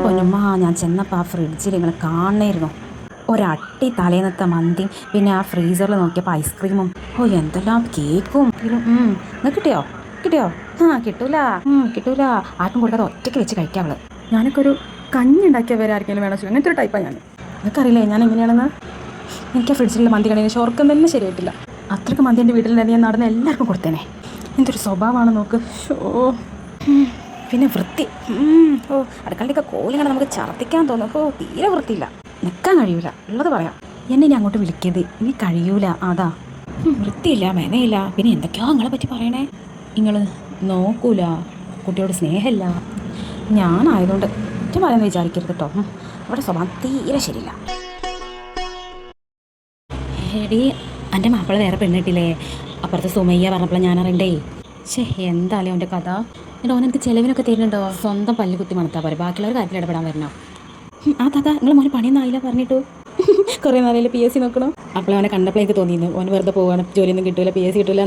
എൻ്റെ പൊന്നുമ്മ ഞാൻ ചെന്നപ്പോൾ ആ ഫ്രിഡ്ജിൽ നിങ്ങൾ കാണണമായിരുന്നു ഒരട്ടി തലേന്നത്തെ മന്തിയും പിന്നെ ആ ഫ്രീസറിൽ നോക്കിയപ്പോൾ ഐസ്ക്രീമും എന്തെല്ലാം കേക്കും നിങ്ങൾക്ക് കിട്ടിയോ കിട്ടിയോ കിട്ടൂല കിട്ടൂല ആർക്കും കൊടുക്കാതെ ഒറ്റയ്ക്ക് വെച്ച് കഴിക്കാവള്. ഞാനൊക്കെ ഒരു കഞ്ഞി ഉണ്ടാക്കിയവരെ ആർക്കെങ്കിലും വേണം അങ്ങനത്തെ ഒരു ടൈപ്പാണ് ഞാൻ. നിനക്കറിയില്ലേ ഞാൻ എങ്ങനെയാണെന്ന്? എനിക്ക് ആ ഫ്രിഡ്ജിലുള്ള മന്തി കണ്ടതിന് ഓർക്കം തന്നെ ശരിയായിട്ടില്ല. അത്രയ്ക്ക് മന്തി എൻ്റെ വീട്ടിലുണ്ടായിരുന്നു. ഞാൻ നടന്ന് എല്ലാവർക്കും കൊടുത്തേനെ. എന്തൊരു സ്വഭാവമാണ് നോക്ക്. പിന്നെ വൃത്തി അടുക്കളയൊക്കെ കോലിങ്ങനെ നമുക്ക് ഛർദ്ദിക്കാൻ തോന്നും. തീരെ വൃത്തിയില്ല, നിൽക്കാൻ കഴിയൂല. ഉള്ളത് പറയാം. എന്നെ ഇനി അങ്ങോട്ട് വിളിക്കരുത്, ഇനി കഴിയൂല. അതാ വൃത്തിയില്ല, മെനയില്ല. പിന്നെ എന്തൊക്കെയോ നിങ്ങളെ പറ്റി പറയണേ. നിങ്ങൾ നോക്കൂല, കുട്ടിയോട് സ്നേഹമില്ല. ഞാനായതുകൊണ്ട് ഒറ്റ പറയാമെന്ന് വിചാരിക്കരുത് കേട്ടോ. അവിടെ സ്വഭാവം തീരെ ശരിയില്ല. എടി എൻ്റെ മാപ്പിള വേറെ പെണ്ണിട്ടില്ലേ? അപ്പുറത്ത് സുമയ്യ പറഞ്ഞപ്പോൾ ഞാൻ അറിയണ്ടേ. എന്തായാലും അവൻ്റെ കഥ. എന്നിട്ട് ഓൻ എനിക്ക് ചിലവിനൊക്കെ തരുന്നുണ്ടോ? സ്വന്തം പല്ല് കുത്തി മണത്താൽ പോരെ, ബാക്കിയുള്ളവർ കാര്യത്തിൽ ഇടപെടാൻ വരണോ? ആ താത്ത നിങ്ങൾ മോനെ പണിയൊന്നും ആയില്ല പറഞ്ഞിട്ടു. കുറേ നാളിൽ PSC നോക്കണം. അപ്പോൾ അവനെ കണ്ടപ്പോൾ എനിക്ക് തോന്നിയിരുന്നു ഓൻ വെറുതെ പോവാണ്, ജോലിയൊന്നും കിട്ടില്ല, PSC കിട്ടില്ല.